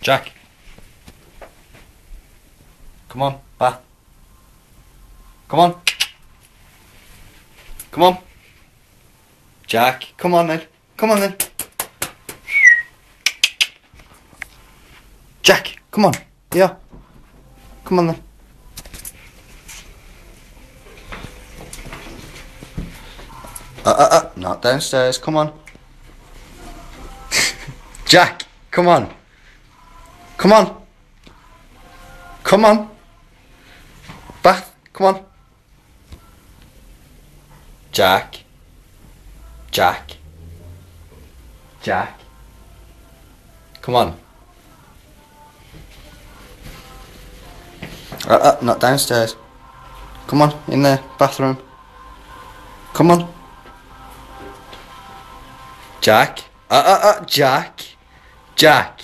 Jack. Come on, bath. Come on. Come on. Jack, come on then. Come on then. Jack, come on. Yeah. Come on then. Not downstairs. Come on. Jack, come on. Come on. Come on. Bath, come on. Jack. Jack. Jack. Come on. Not downstairs. Come on, in the bathroom. Come on. Jack. Jack. Jack.